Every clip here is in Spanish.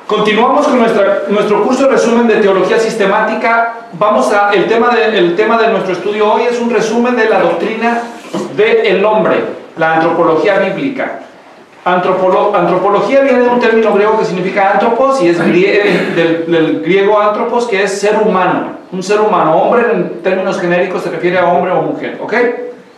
Continuamos con nuestro curso de resumen de teología sistemática. El tema de nuestro estudio hoy es un resumen de la doctrina del hombre, la antropología bíblica. Antropología viene de un término griego que significa antropos, y es del griego antropos, que es ser humano. Un ser humano, hombre en términos genéricos se refiere a hombre o mujer, ¿ok?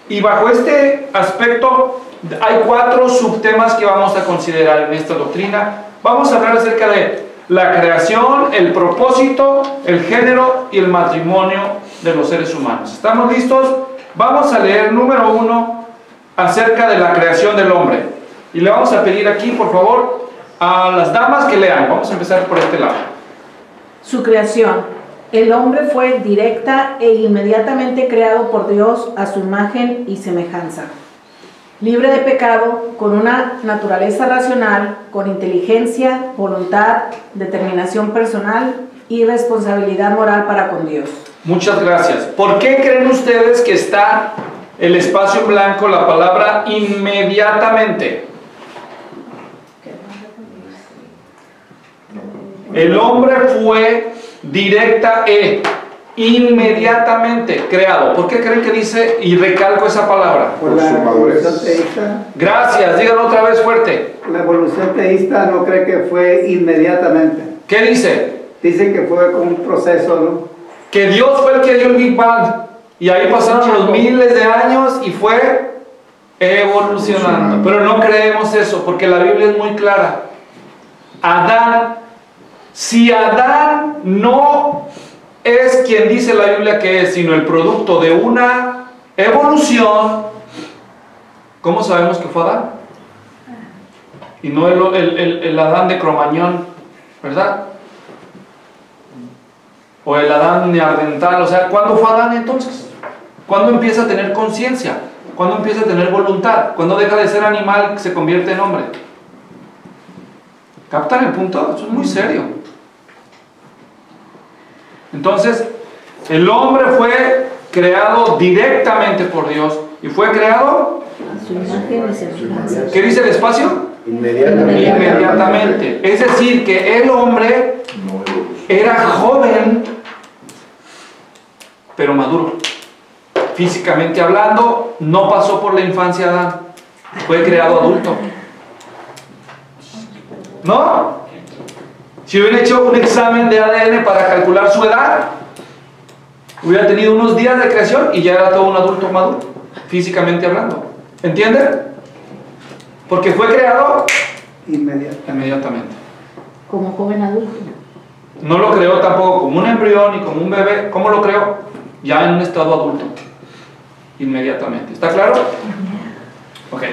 Y bajo este aspecto hay 4 subtemas que vamos a considerar en esta doctrina. Vamos a hablar acerca de la creación, el propósito, el género y el matrimonio de los seres humanos. ¿Estamos listos? Vamos a leer número 1 acerca de la creación del hombre. Y le vamos a pedir aquí, por favor, a las damas que lean. Vamos a empezar por este lado. Su creación. El hombre fue directa e inmediatamente creado por Dios a su imagen y semejanza. Libre de pecado, con una naturaleza racional, con inteligencia, voluntad, determinación personal y responsabilidad moral para con Dios. Muchas gracias. ¿Por qué creen ustedes que está el espacio en blanco, la palabra inmediatamente? El hombre fue directa e inmediatamente creado. ¿Por qué creen que dice y recalco esa palabra? Por la evolución teísta. Gracias, díganlo otra vez fuerte. La evolución teísta no cree que fue inmediatamente. ¿Qué dice? Dice que fue como un proceso, ¿no? Que Dios fue el que dio el Big Bang, y ahí pasaron los miles de años y fue evolucionando. Pero no creemos eso, porque la Biblia es muy clara. Si Adán no es quien dice la Biblia que es, sino el producto de una evolución, ¿cómo sabemos que fue Adán? Y no el Adán de Cromañón, ¿verdad? O el Adán neandertal. O sea, ¿cuándo fue Adán entonces? ¿Cuándo empieza a tener conciencia? ¿Cuándo empieza a tener voluntad? ¿Cuándo deja de ser animal y se convierte en hombre? ¿Captan el punto? Eso es muy serio. Entonces, el hombre fue creado directamente por Dios y fue creado A su imagen y semejanza. ¿qué dice el espacio? Inmediatamente. Es decir, que el hombre era joven, pero maduro. Físicamente hablando, no pasó por la infancia Adán, fue creado adulto. ¿No? Si hubiera hecho un examen de ADN para calcular su edad, hubiera tenido unos días de creación y ya era todo un adulto maduro, físicamente hablando. ¿Entienden? Porque fue creado inmediatamente. Como joven adulto. No lo creó tampoco como un embrión ni como un bebé. ¿Cómo lo creó? Ya en un estado adulto. Inmediatamente. ¿Está claro? Ok.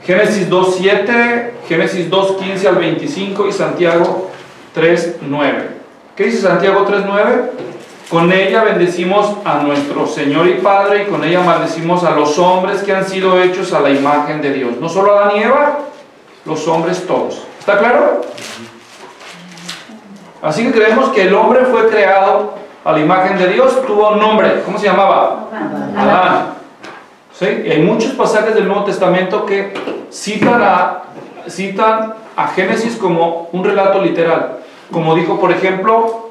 Génesis 2:7, Génesis 2:15 al 25 y Santiago 3:9. ¿Qué dice Santiago 3:9? Con ella bendecimos a nuestro Señor y Padre, y con ella maldecimos a los hombres que han sido hechos a la imagen de Dios. No solo Adán y Eva, los hombres todos. ¿Está claro? Así que creemos que el hombre fue creado a la imagen de Dios, tuvo un nombre. ¿Cómo se llamaba? Adán. ¿Sí? Y hay muchos pasajes del Nuevo Testamento que citan a Génesis como un relato literal. Como dijo, por ejemplo,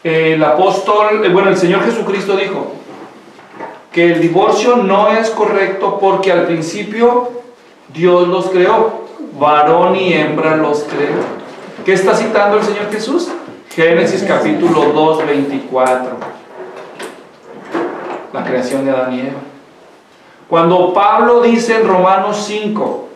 el Señor Jesucristo dijo que el divorcio no es correcto porque al principio Dios los creó, varón y hembra los creó. ¿Qué está citando el Señor Jesús? Génesis capítulo 2:24. La creación de Adán y Eva. Cuando Pablo dice en Romanos 5,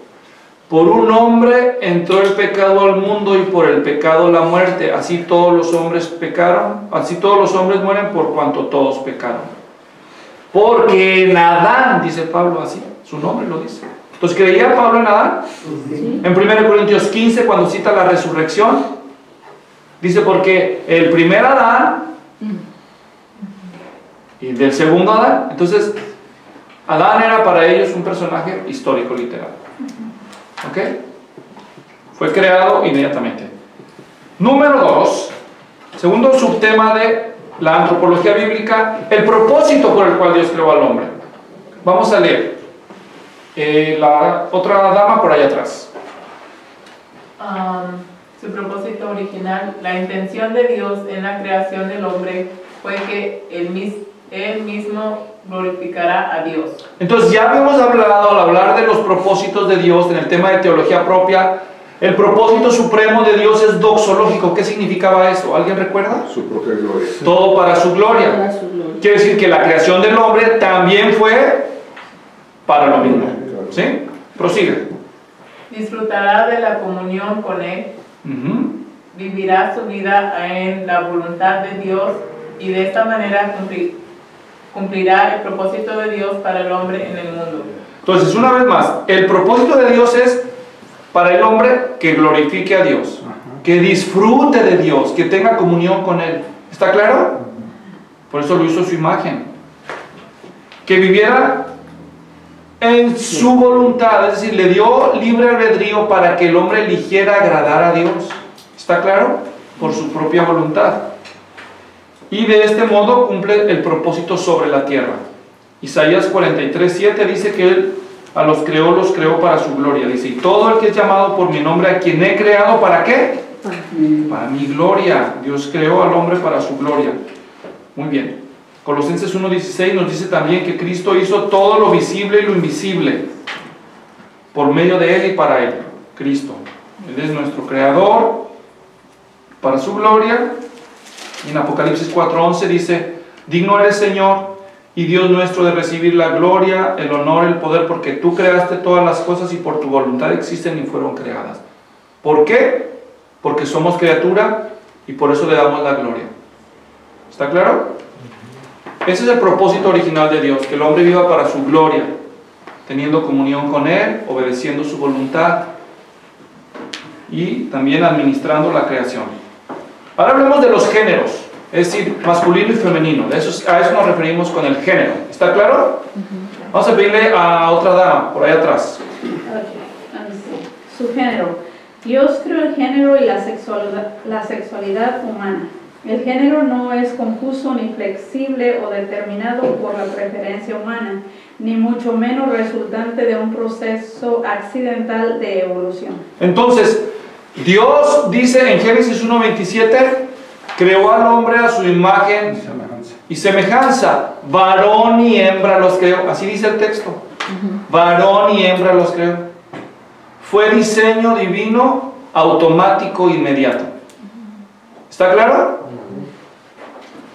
por un hombre entró el pecado al mundo y por el pecado la muerte, así todos los hombres pecaron, así todos los hombres mueren por cuanto todos pecaron. Porque en Adán, dice Pablo así, su nombre lo dice. Entonces, ¿creía Pablo en Adán? Sí. En 1 Corintios 15, cuando cita la resurrección, dice porque el primer Adán y del segundo Adán, entonces Adán era para ellos un personaje histórico literal. ¿Ok? Fue creado inmediatamente. Número 2, segundo subtema de la antropología bíblica, el propósito por el cual Dios creó al hombre. Vamos a leer. La otra dama por allá atrás. Su propósito original, la intención de Dios en la creación del hombre fue que Él mismo glorificará a Dios. Entonces ya habíamos hablado, al hablar de los propósitos de Dios en el tema de teología propia, el propósito supremo de Dios es doxológico. ¿Qué significaba eso? ¿Alguien recuerda? Su propia gloria. Todo para su gloria. Para su gloria. Quiere decir que la creación del hombre también fue para lo mismo. ¿Sí? Prosigue. Disfrutará de la comunión con Él, vivirá su vida en la voluntad de Dios y de esta manera cumplirá el propósito de Dios para el hombre en el mundo. Entonces, una vez más, el propósito de Dios es para el hombre que glorifique a Dios, que disfrute de Dios, que tenga comunión con Él. ¿Está claro? Por eso lo hizo su imagen. Que viviera en su voluntad, es decir, le dio libre albedrío para que el hombre eligiera agradar a Dios. ¿Está claro? Por su propia voluntad. Y de este modo cumple el propósito sobre la tierra. Isaías 43:7 dice que Él a los creó para su gloria. Dice, y todo el que es llamado por mi nombre, a quien he creado, ¿para qué? Para mi gloria. Dios creó al hombre para su gloria. Muy bien. Colosenses 1:16 nos dice también que Cristo hizo todo lo visible y lo invisible por medio de Él y para Él. Cristo. Él es nuestro creador para su gloria. Y en Apocalipsis 4:11 dice, digno eres, Señor y Dios nuestro, de recibir la gloria, el honor, el poder, porque tú creaste todas las cosas y por tu voluntad existen y fueron creadas. ¿Por qué? Porque somos criatura y por eso le damos la gloria. ¿Está claro? Ese es el propósito original de Dios, que el hombre viva para su gloria, teniendo comunión con Él, obedeciendo su voluntad y también administrando la creación. Ahora hablemos de los géneros, es decir, masculino y femenino. A eso nos referimos con el género. ¿Está claro? Vamos a pedirle a otra dama, por ahí atrás. Su género. Dios creó el género y la sexualidad humana. El género no es confuso ni flexible o determinado por la preferencia humana, ni mucho menos resultante de un proceso accidental de evolución. Entonces, Dios dice en Génesis 1:27, creó al hombre a su imagen y semejanza. Varón y hembra los creó. Así dice el texto. Varón y hembra los creó. Fue diseño divino, automático, inmediato. ¿Está claro?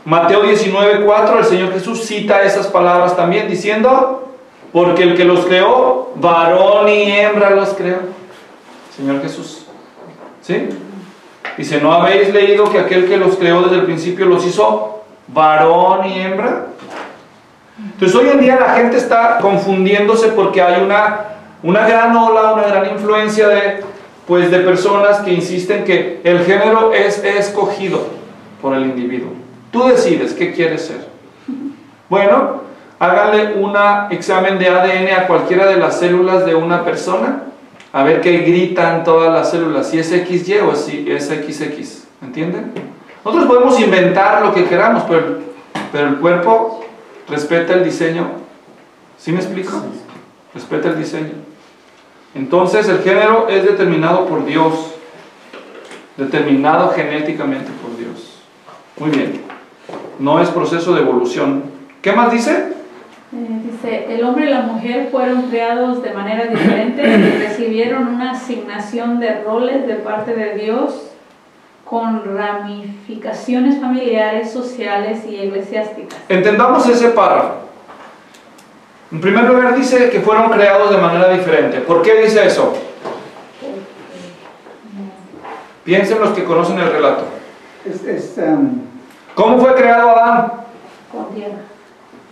Mateo 19:4, el Señor Jesús cita esas palabras también diciendo, porque el que los creó, varón y hembra los creó. Señor Jesús. ¿Sí? Dice, ¿no habéis leído que aquel que los creó desde el principio los hizo varón y hembra? Entonces hoy en día la gente está confundiéndose porque hay una gran ola, una gran influencia de personas que insisten que el género es escogido por el individuo. Tú decides qué quieres ser. Bueno, háganle un examen de ADN a cualquiera de las células de una persona, a ver qué gritan todas las células, si es XY o si es XX. ¿Entienden? Nosotros podemos inventar lo que queramos, pero el cuerpo respeta el diseño. ¿Sí me explico? Respeta el diseño. Entonces el género es determinado por Dios, determinado genéticamente por Dios. Muy bien. No es proceso de evolución. ¿Qué más dice? Dice, el hombre y la mujer fueron creados de manera diferente y recibieron una asignación de roles de parte de Dios con ramificaciones familiares, sociales y eclesiásticas. Entendamos ese párrafo. En primer lugar dice que fueron creados de manera diferente. ¿Por qué dice eso? Piensen los que conocen el relato. ¿Cómo fue creado Adán? Con tierra.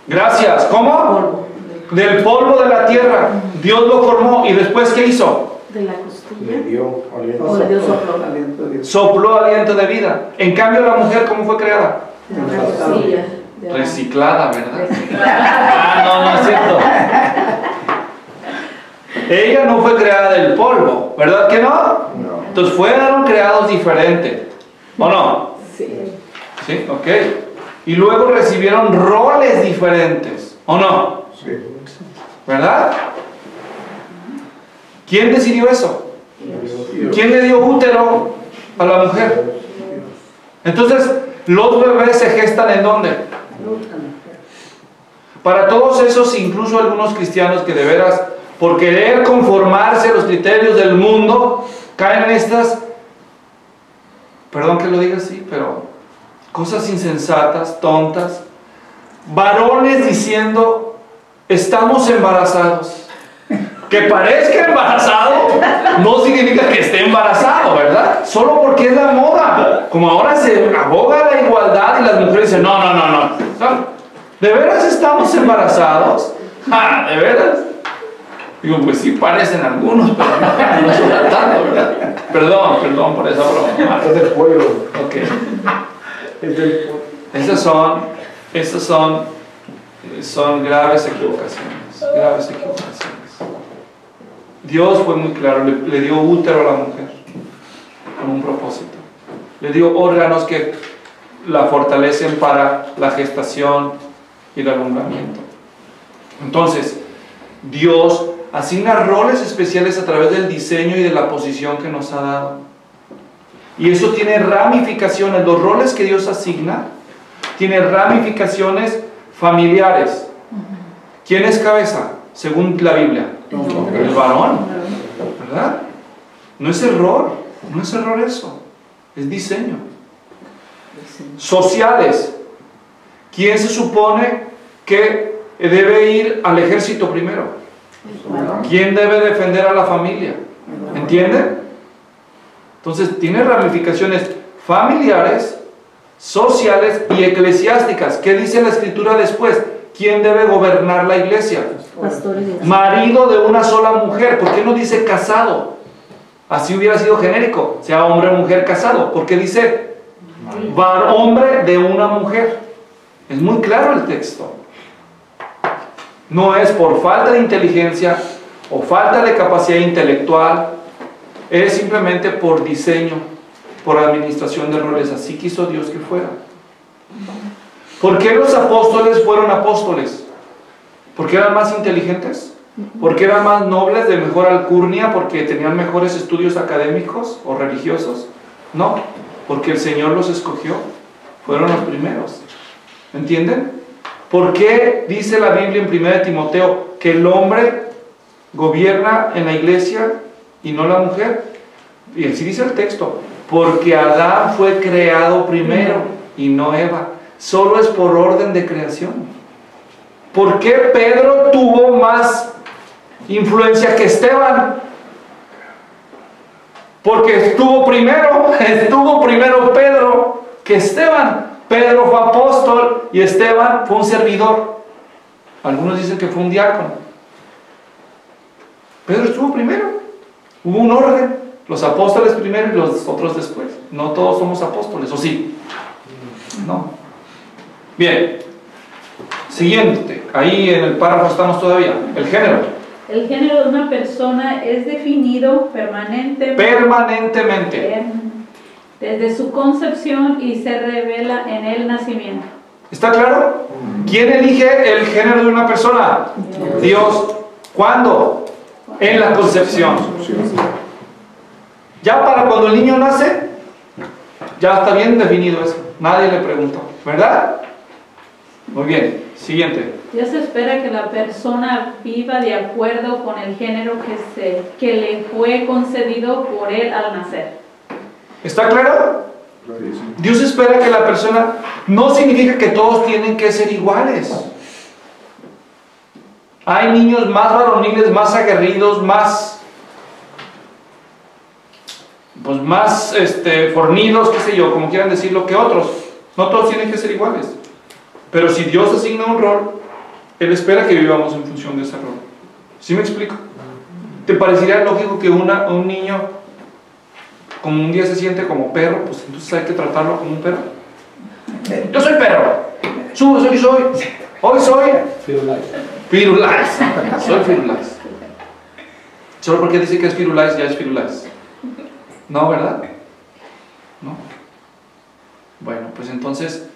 Gracias. ¿Cómo? Del polvo de la tierra. Dios lo formó y después ¿qué hizo? De la costilla. Le dio aliento. O le dio soplo. Sopló aliento de vida. En cambio la mujer, ¿cómo fue creada? De la costilla. Reciclada, ¿verdad? No es cierto. Ella no fue creada del polvo, ¿verdad que no? No. Entonces fueron creados diferentes, ¿o no? Sí. Sí, ok. Y luego recibieron roles diferentes, ¿o no? Sí. ¿Verdad? ¿Quién decidió eso? Dios. ¿Quién le dio útero? a la mujer. Entonces, los bebés se gestan ¿en dónde? Para todos esos, incluso algunos cristianos que de veras, por querer conformarse a los criterios del mundo, caen en estas, perdón que lo diga así, pero cosas insensatas, tontas, varones diciendo, estamos embarazados. Que parezca embarazado no significa que esté embarazado, ¿verdad? Solo porque es la moda. Como ahora se aboga la igualdad y las mujeres dicen, no. ¿De veras estamos embarazados? ¡Ja! ¿De veras? Digo, pues sí parecen algunos, pero no son tanto, ¿verdad? Perdón por esa broma. Es del pollo. Ok. Es del pollo. Esas son graves equivocaciones. Graves equivocaciones. Dios fue muy claro, le dio útero a la mujer con un propósito. Le dio órganos que la fortalecen para la gestación y el alumbramiento. Entonces, Dios asigna roles especiales a través del diseño y de la posición que nos ha dado. Y eso tiene ramificaciones. Los roles que Dios asigna tienen ramificaciones familiares. ¿Quién es cabeza? Según la Biblia. El varón, ¿verdad? No es error eso, es diseño. Sociales. ¿Quién se supone que debe ir al ejército primero? ¿Quién debe defender a la familia? ¿Entienden? Entonces tiene ramificaciones familiares, sociales y eclesiásticas. ¿Qué dice la Escritura después? ¿Quién debe gobernar la iglesia? Marido de una sola mujer. ¿Por qué no dice casado? Así hubiera sido genérico, sea hombre o mujer casado. ¿Por qué dice hombre de una mujer? Es muy claro el texto. No es por falta de inteligencia o falta de capacidad intelectual, es simplemente por diseño, por administración de roles. Así quiso Dios que fuera. ¿Por qué los apóstoles fueron apóstoles? ¿Porque eran más inteligentes? ¿Porque eran más nobles, de mejor alcurnia? ¿Porque tenían mejores estudios académicos o religiosos? No, porque el Señor los escogió. Fueron los primeros. ¿Entienden? ¿Por qué dice la Biblia en 1 Timoteo que el hombre gobierna en la iglesia y no la mujer? Y así dice el texto. Porque Adán fue creado primero y no Eva. Solo es por orden de creación. ¿Por qué Pedro tuvo más influencia que Esteban? Porque estuvo primero Pedro que Esteban. Pedro fue apóstol y Esteban fue un servidor. Algunos dicen que fue un diácono. Pedro estuvo primero. Hubo un orden. Los apóstoles primero y los otros después. No todos somos apóstoles, ¿o sí? No. Bien, siguiente, ahí en el párrafo estamos todavía, el género. El género de una persona es definido permanentemente desde su concepción y se revela en el nacimiento. ¿Está claro? ¿Quién elige el género de una persona? Dios. ¿Cuándo? En la concepción. Ya para cuando el niño nace, ya está bien definido eso. Nadie le preguntó, ¿verdad? Muy bien, siguiente. Dios espera que la persona viva de acuerdo con el género que le fue concedido por él al nacer. ¿Está claro? Dios espera que la persona... No significa que todos tienen que ser iguales. Hay niños más varoniles, más aguerridos, más fornidos, qué sé yo, como quieran decirlo, que otros. No todos tienen que ser iguales. Pero si Dios asigna un rol, Él espera que vivamos en función de ese rol. ¿Sí me explico? ¿Te parecería lógico que un niño, como un día se siente como perro, pues entonces hay que tratarlo como un perro? Yo soy perro. Hoy soy Firulais. Soy Firulais. Solo porque dice que es Firulais, ya es Firulais. No, ¿verdad? No. Bueno, pues entonces,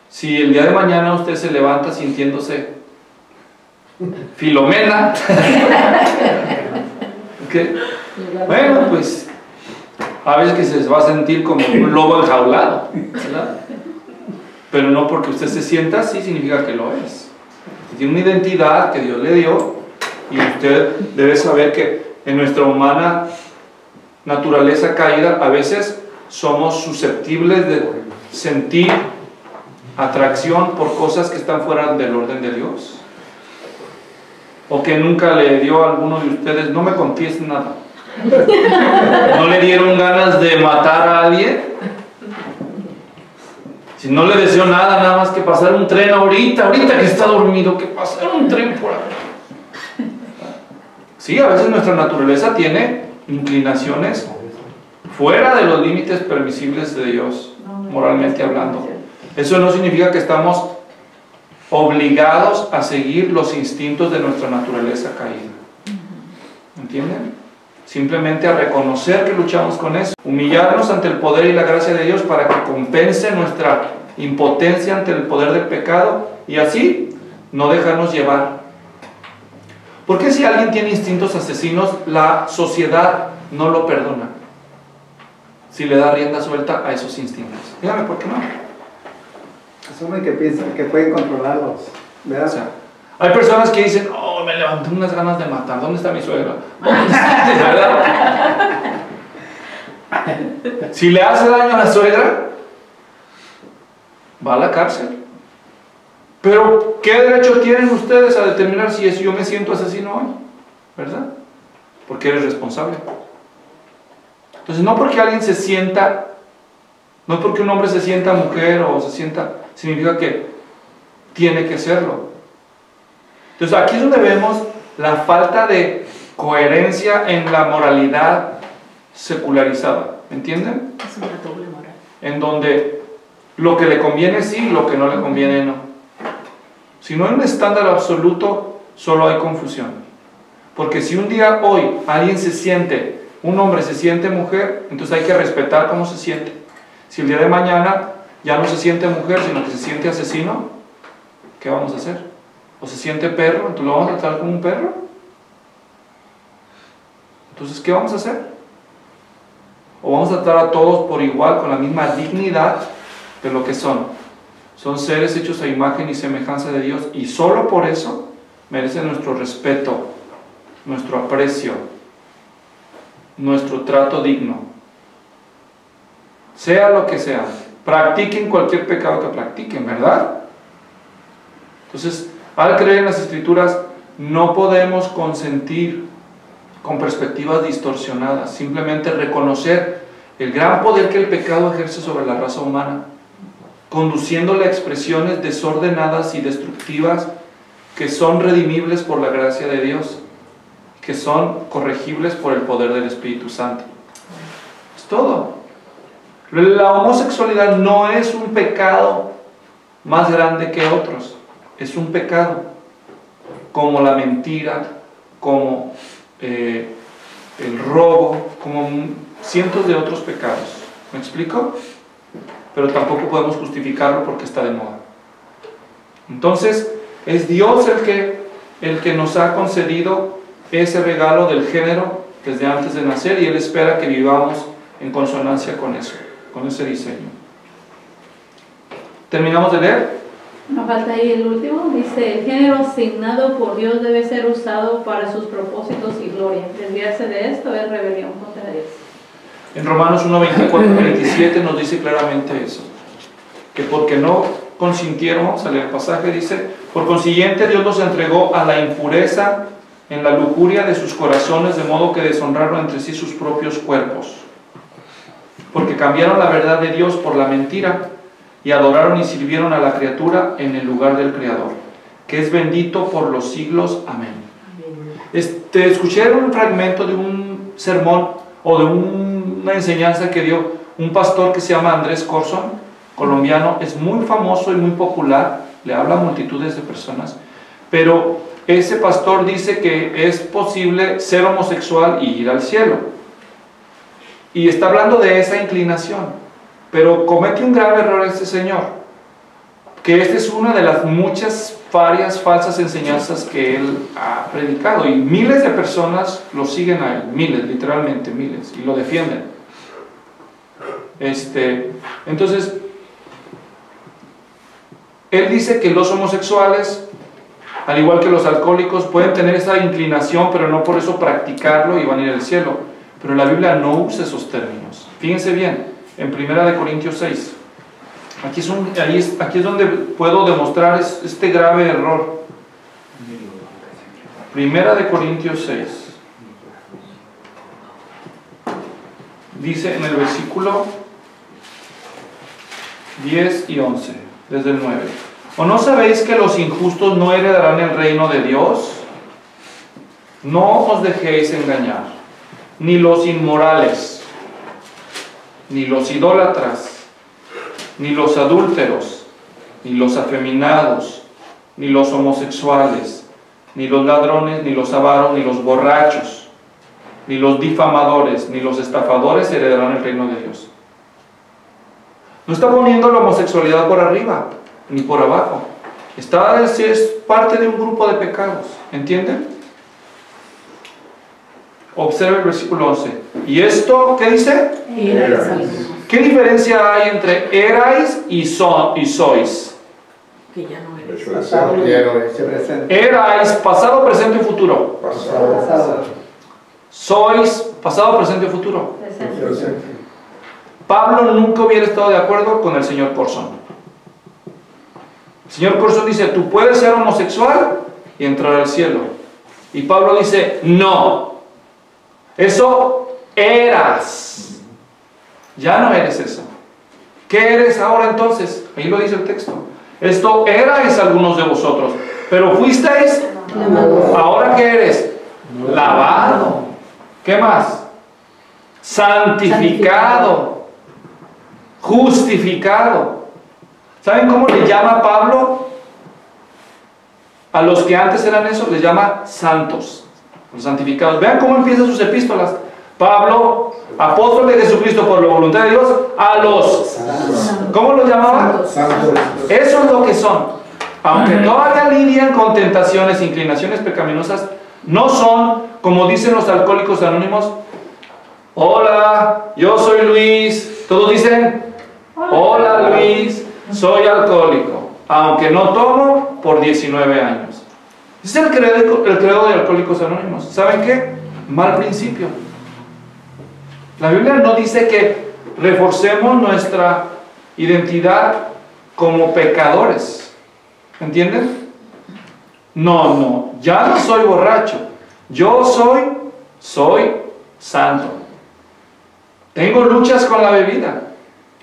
si el día de mañana usted se levanta sintiéndose Filomena, ¿okay? Bueno, pues a veces que se va a sentir como un lobo enjaulado, ¿verdad? Pero no porque usted se sienta así significa que lo es. Tiene una identidad que Dios le dio y usted debe saber que en nuestra humana naturaleza caída a veces somos susceptibles de sentir atracción por cosas que están fuera del orden de Dios. O que nunca le dio a alguno de ustedes, no me confiesen nada. ¿No le dieron ganas de matar a alguien? Si no le deseo nada, nada más que pasar un tren ahorita que está dormido, que pasar un tren por ahí. Sí, a veces nuestra naturaleza tiene inclinaciones fuera de los límites permisibles de Dios, moralmente hablando. Eso no significa que estamos obligados a seguir los instintos de nuestra naturaleza caída. ¿Entienden? Simplemente a reconocer que luchamos con eso, humillarnos ante el poder y la gracia de Dios para que compense nuestra impotencia ante el poder del pecado y así no dejarnos llevar. ¿Por qué si alguien tiene instintos asesinos, la sociedad no lo perdona? Si le da rienda suelta a esos instintos. Dígame, ¿por qué no? Asume que piensan que pueden controlarlos, ¿verdad? O sea, hay personas que dicen, oh, me levanté unas ganas de matar, ¿dónde está mi suegra? ¿Verdad? Si le hace daño a la suegra, va a la cárcel. Pero, ¿qué derecho tienen ustedes a determinar si yo me siento asesino hoy? ¿Verdad? Porque eres responsable. Entonces, no porque alguien se sienta, no porque un hombre se sienta mujer o se sienta, significa que tiene que serlo. Entonces, aquí es donde vemos la falta de coherencia en la moralidad secularizada. ¿Entienden? Es una doble moral. En donde lo que le conviene sí, lo que no le conviene no. Si no hay un estándar absoluto, solo hay confusión. Porque si un día hoy alguien se siente, un hombre se siente mujer, entonces hay que respetar cómo se siente. Si el día de mañana ya no se siente mujer, sino que se siente asesino, ¿qué vamos a hacer? ¿O se siente perro? ¿Entonces lo vamos a tratar como un perro? Entonces, ¿qué vamos a hacer? ¿O vamos a tratar a todos por igual, con la misma dignidad de lo que son? Son seres hechos a imagen y semejanza de Dios y solo por eso merecen nuestro respeto, nuestro aprecio, nuestro trato digno. Sea lo que sea, practiquen cualquier pecado que practiquen, ¿verdad? Entonces, al creer en las Escrituras, no podemos consentir con perspectivas distorsionadas, simplemente reconocer el gran poder que el pecado ejerce sobre la raza humana, conduciéndole a expresiones desordenadas y destructivas que son redimibles por la gracia de Dios, que son corregibles por el poder del Espíritu Santo. Es todo. La homosexualidad no es un pecado más grande que otros, es un pecado como la mentira, como el robo, como cientos de otros pecados. ¿Me explico? Pero tampoco podemos justificarlo porque está de moda. Entonces, es Dios el que nos ha concedido ese regalo del género desde antes de nacer y Él espera que vivamos en consonancia con eso, con ese diseño. ¿Terminamos de leer? Nos falta ahí el último, dice, el género asignado por Dios debe ser usado para sus propósitos y gloria. Desviarse de esto es rebelión contra Dios. En Romanos 1:24-27 nos dice claramente eso, que porque no consintieron, vamos a leer el pasaje, dice, por consiguiente Dios los entregó a la impureza en la lujuria de sus corazones, de modo que deshonraron entre sí sus propios cuerpos, porque cambiaron la verdad de Dios por la mentira, y adoraron y sirvieron a la criatura en el lugar del Creador, que es bendito por los siglos. Amén. Escuché un fragmento de un sermón o de una enseñanza que dio un pastor que se llama Andrés Corson, colombiano, es muy famoso y muy popular, le habla a multitudes de personas, pero ese pastor dice que es posible ser homosexual y ir al cielo, y está hablando de esa inclinación. Pero comete un grave error este señor, que esta es una de las muchas varias falsas enseñanzas que él ha predicado, y miles de personas lo siguen a él, miles, literalmente miles, y lo defienden. Entonces, él dice que los homosexuales, al igual que los alcohólicos, pueden tener esa inclinación, pero no por eso practicarlo y van a ir al cielo. Pero la Biblia no usa esos términos. Fíjense bien, en 1 Corintios 6. Aquí es donde puedo demostrar este grave error. 1 Corintios 6. Dice en el versículo 10 y 11, desde el 9. ¿O no sabéis que los injustos no heredarán el reino de Dios? No os dejéis engañar, ni los inmorales, ni los idólatras, ni los adúlteros, ni los afeminados, ni los homosexuales, ni los ladrones, ni los avaros, ni los borrachos, ni los difamadores, ni los estafadores heredarán el reino de Dios. No está poniendo la homosexualidad por arriba, ni por abajo. Es parte de un grupo de pecados. ¿Entienden? Observe el versículo 11. ¿Y esto qué dice? ¿Qué diferencia hay entre erais y sois? Que ya no eres. Pasado, presente. Erais, pasado, presente y futuro. Pasado. Sois, pasado, presente y futuro. Presente. Pablo nunca hubiera estado de acuerdo con el señor Corson. El señor Corson dice, tú puedes ser homosexual y entrar al cielo. Y Pablo dice, no. Eso eras. Ya no eres eso. ¿Qué eres ahora entonces? Ahí lo dice el texto. Esto erais algunos de vosotros, pero fuisteis. ¿Ahora qué eres? Lavado. ¿Qué más? Santificado. Justificado. ¿Saben cómo le llama Pablo a los que antes eran eso? Les llama santos, los santificados. Vean cómo empiezan sus epístolas. Pablo, apóstol de Jesucristo por la voluntad de Dios, a los santos. ¿Cómo los llamaba? Santos. Eso es lo que son. Aunque todavía lidian con tentaciones, inclinaciones pecaminosas, no son, como dicen los alcohólicos anónimos, hola, yo soy Luis. Todos dicen, hola Luis, soy alcohólico, aunque no tomo por 19 años. Es el credo de Alcohólicos Anónimos. ¿Saben qué? Mal principio. La Biblia no dice que reforcemos nuestra identidad como pecadores. ¿Entienden? No, ya no soy borracho. Yo soy santo. Tengo luchas con la bebida,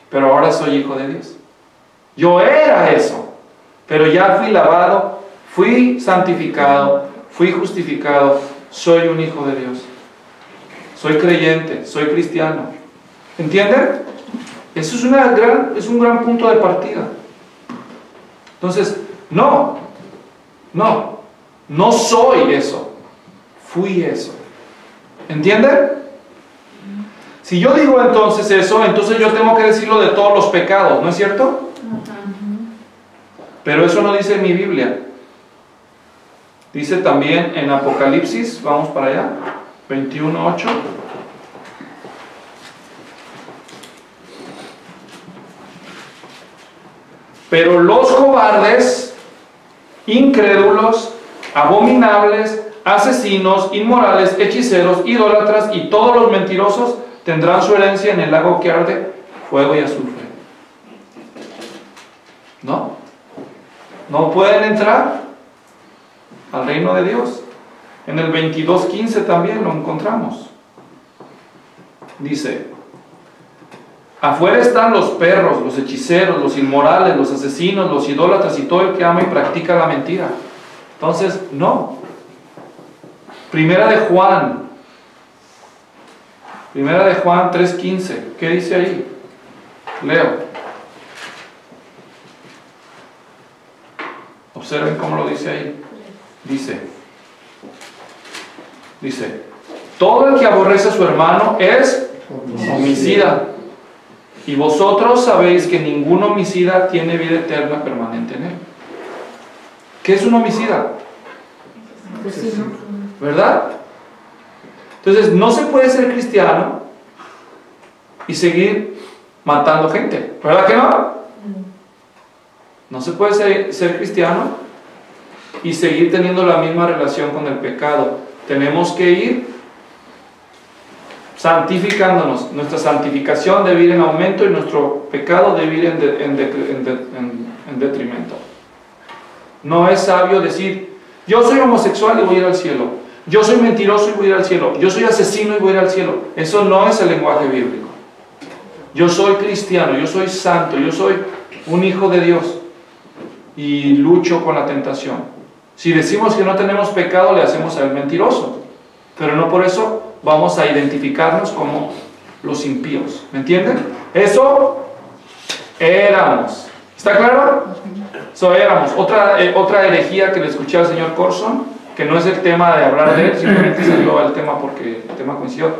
pero ahora soy hijo de Dios. Yo era eso, pero ya fui lavado, fui santificado, fui justificado, soy un hijo de Dios. Soy creyente, soy cristiano. ¿Entienden? Eso es un gran punto de partida. Entonces, no soy eso, fui eso. ¿Entienden? Si yo digo entonces eso, entonces yo tengo que decirlo de todos los pecados, ¿no es cierto? Pero eso no dice mi Biblia. Dice también en Apocalipsis, vamos para allá, 21:8. Pero los cobardes, incrédulos, abominables, asesinos, inmorales, hechiceros, idólatras y todos los mentirosos tendrán su herencia en el lago que arde fuego y azufre. No pueden entrar al reino de Dios. En el 22:15 también lo encontramos. Dice, afuera están los perros, los hechiceros, los inmorales, los asesinos, los idólatras y todo el que ama y practica la mentira. Entonces, no. Primera de Juan 3:15. ¿Qué dice ahí? Leo. Observen cómo lo dice ahí. Dice, todo el que aborrece a su hermano es homicida. Y vosotros sabéis que ningún homicida tiene vida eterna permanente en él. ¿Qué es un homicida? ¿Verdad? Entonces, no se puede ser cristiano y seguir matando gente, ¿verdad que no? No se puede ser cristiano y seguir teniendo la misma relación con el pecado. Tenemos que ir santificándonos. Nuestra santificación debe ir en aumento y nuestro pecado debe ir en detrimento. No es sabio decir, yo soy homosexual y voy a ir al cielo, yo soy mentiroso y voy a ir al cielo, yo soy asesino y voy a ir al cielo. Eso no es el lenguaje bíblico. Yo soy cristiano, yo soy santo, yo soy un hijo de Dios y lucho con la tentación. Si decimos que no tenemos pecado, le hacemos al mentiroso, pero no por eso vamos a identificarnos como los impíos. ¿Me entienden? Eso éramos. ¿Está claro? Eso éramos. Otra herejía que le escuché al señor Corson, que no es el tema de hablar de él, simplemente salió al tema porque el tema coincidió,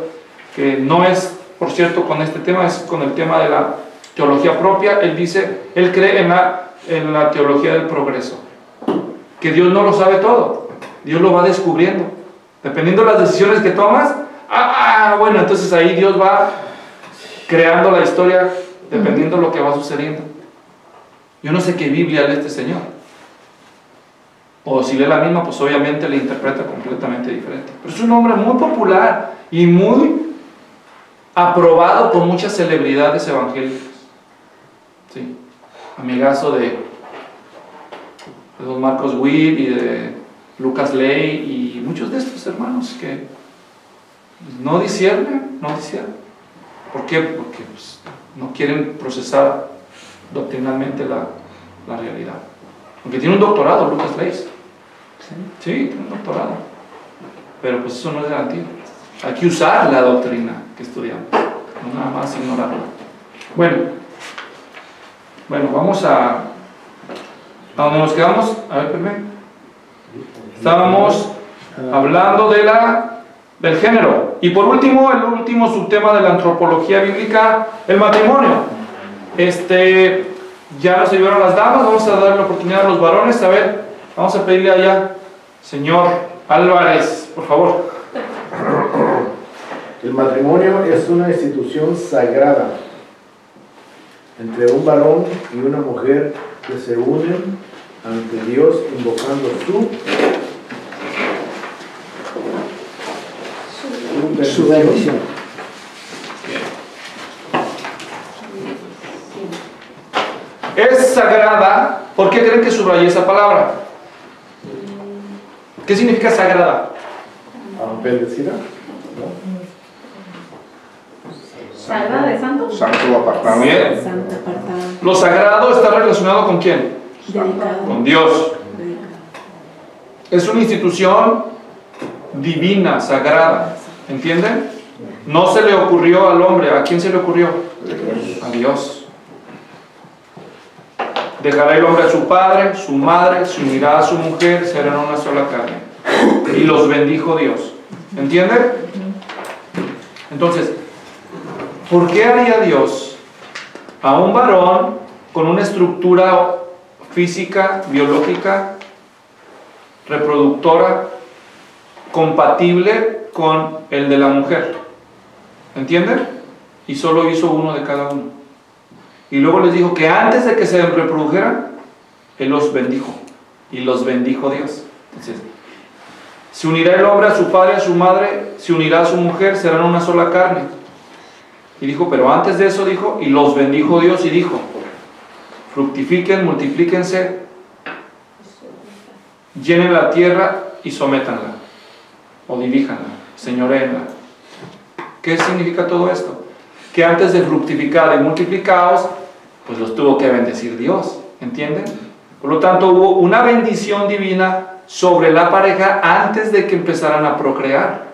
que no es, por cierto, con este tema, es con el tema de la teología propia. Él dice, él cree en la teología del progreso, que Dios no lo sabe todo, Dios lo va descubriendo. Dependiendo de las decisiones que tomas, bueno, entonces ahí Dios va creando la historia dependiendo de lo que va sucediendo. Yo no sé qué Biblia lee este señor, o si lee la misma, pues obviamente le interpreta completamente diferente, pero es un hombre muy popular y muy aprobado por muchas celebridades evangélicas. Sí, amigazo de don Marcos Witt y de Lucas Ley y muchos de estos hermanos que no disciernen. ¿Por qué? Porque pues, no quieren procesar doctrinalmente la realidad. Aunque tiene un doctorado, Lucas Ley. Sí, tiene un doctorado. Pero pues eso no es garantía. Hay que usar la doctrina que estudiamos, no nada más ignorarla. Bueno, vamos a donde nos quedamos. A ver, permíteme. Estábamos hablando del género. Y por último, el último subtema de la antropología bíblica, el matrimonio. Ya nos ayudaron las damas, vamos a dar la oportunidad a los varones. A ver, vamos a pedirle allá, señor Álvarez, por favor. El matrimonio es una institución sagrada entre un varón y una mujer que se unen ante Dios invocando su bendición. Es sagrada. ¿Por qué creen que subrayé esa palabra? ¿Qué significa sagrada? ¿Bendecida? ¿Sagrada de santo? Santo apartado. Bien. Santa apartada. Lo sagrado está relacionado ¿con quién? Dedicado. Con Dios. Dedicado. Es una institución divina, sagrada. ¿Entienden? No se le ocurrió al hombre. ¿A quién se le ocurrió? A Dios. Dejará el hombre a su padre, su madre, se unirá a su mujer, serán una sola carne. Y los bendijo Dios. ¿Entienden? Entonces, ¿por qué haría Dios a un varón con una estructura física, biológica, reproductora, compatible con el de la mujer? ¿Entienden? Y solo hizo uno de cada uno. Y luego les dijo que antes de que se reprodujeran, Él los bendijo. Y los bendijo Dios. Entonces, se unirá el hombre a su padre, a su madre, se unirá a su mujer, serán una sola carne. Y dijo, pero antes de eso dijo, y los bendijo Dios y dijo, fructifiquen, multiplíquense, llenen la tierra y sométanla, o diríjanla, señoréenla. ¿Qué significa todo esto? Que antes de fructificar y multiplicaos, pues los tuvo que bendecir Dios, ¿entienden? Por lo tanto, hubo una bendición divina sobre la pareja antes de que empezaran a procrear.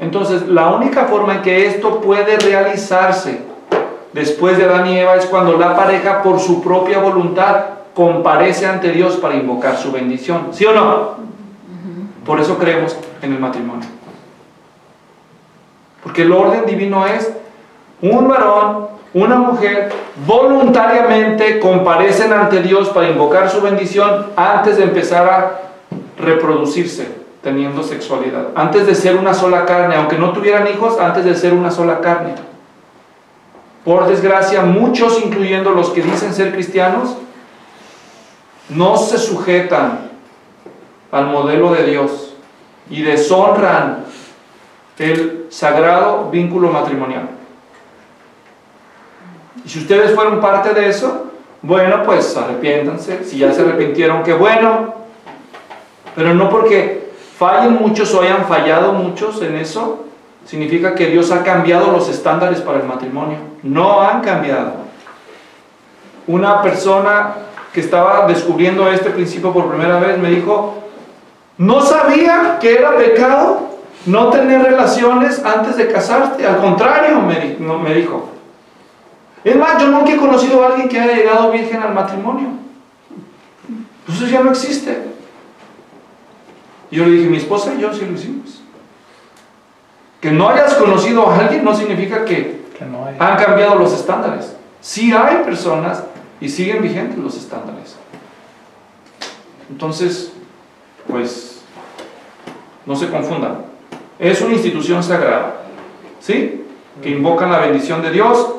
Entonces, la única forma en que esto puede realizarse después de Adán y Eva es cuando la pareja, por su propia voluntad, comparece ante Dios para invocar su bendición. ¿Sí o no? Por eso creemos en el matrimonio. Porque el orden divino es un varón, una mujer, voluntariamente comparecen ante Dios para invocar su bendición antes de empezar a reproducirse, teniendo sexualidad. Antes de ser una sola carne, aunque no tuvieran hijos, antes de ser una sola carne. por desgracia, muchos, incluyendo los que dicen ser cristianos, no se sujetan al modelo de Dios y deshonran el sagrado vínculo matrimonial. Y si ustedes fueron parte de eso, bueno, pues arrepiéntanse. Si ya se arrepintieron, qué bueno. Pero no porque fallen muchos o hayan fallado muchos en eso, significa que Dios ha cambiado los estándares para el matrimonio. No han cambiado. Una persona que estaba descubriendo este principio por primera vez me dijo, no sabía que era pecado no tener relaciones antes de casarte. Al contrario, me dijo. Es más, yo nunca he conocido a alguien que haya llegado virgen al matrimonio. Pues eso ya no existe. Y yo le dije, mi esposa y yo sí lo hicimos. Que no hayas conocido a alguien no significa que no hay. Han cambiado los estándares. Sí hay personas y siguen vigentes los estándares. Entonces, pues, no se confundan. Es una institución sagrada, ¿sí? Que invocan la bendición de Dios.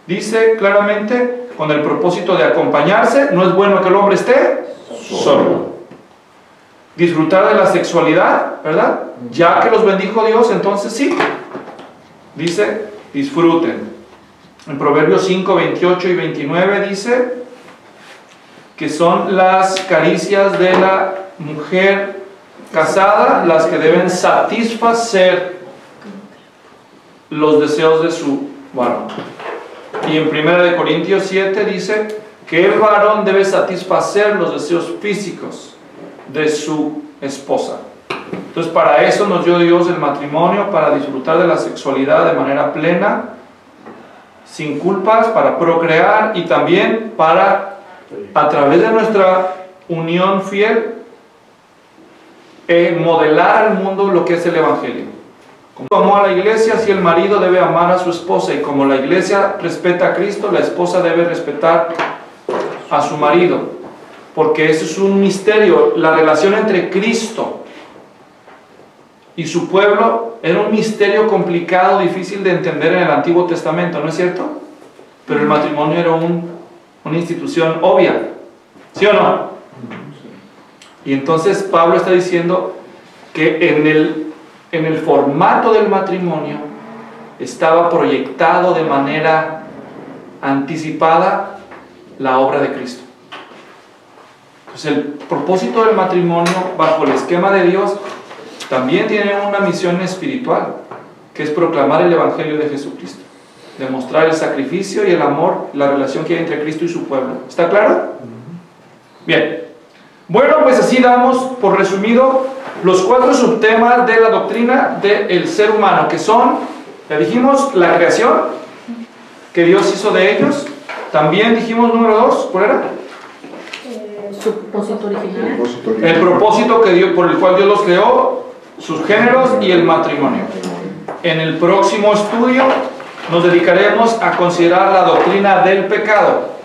Dice claramente, con el propósito de acompañarse. No es bueno que el hombre esté solo. Disfrutar de la sexualidad, ¿verdad? Ya que los bendijo Dios, entonces sí. Dice, disfruten. En Proverbios 5, 28 y 29 dice que son las caricias de la mujer casada las que deben satisfacer los deseos de su varón. Y en 1 Corintios 7 dice que el varón debe satisfacer los deseos físicos de su esposa. Entonces, para eso nos dio Dios el matrimonio, para disfrutar de la sexualidad de manera plena, sin culpas, para procrear y también para, a través de nuestra unión fiel, modelar al mundo lo que es el Evangelio. Como amó a la iglesia, así el marido debe amar a su esposa, y como la iglesia respeta a Cristo, la esposa debe respetar a su marido, porque eso es un misterio. La relación entre Cristo y su pueblo era un misterio complicado, difícil de entender en el Antiguo Testamento, ¿no es cierto? Pero el matrimonio era una institución obvia, ¿sí o no? Y entonces Pablo está diciendo que en el formato del matrimonio estaba proyectado de manera anticipada la obra de Cristo. Pues el propósito del matrimonio, bajo el esquema de Dios, también tiene una misión espiritual, que es proclamar el Evangelio de Jesucristo, demostrar el sacrificio y el amor, la relación que hay entre Cristo y su pueblo. ¿Está claro? Bien. Bueno, pues así damos por resumido los 4 subtemas de la doctrina del ser humano, que son, ya dijimos, la creación, que Dios hizo de ellos. También dijimos, número 2, ¿cuál era? Su propósito original. El propósito por el cual Dios los creó, sus géneros y el matrimonio. En el próximo estudio nos dedicaremos a considerar la doctrina del pecado,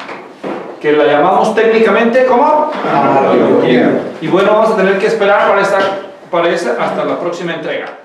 que la llamamos técnicamente ¿cómo? Y bueno, vamos a tener que esperar para esa hasta la próxima entrega.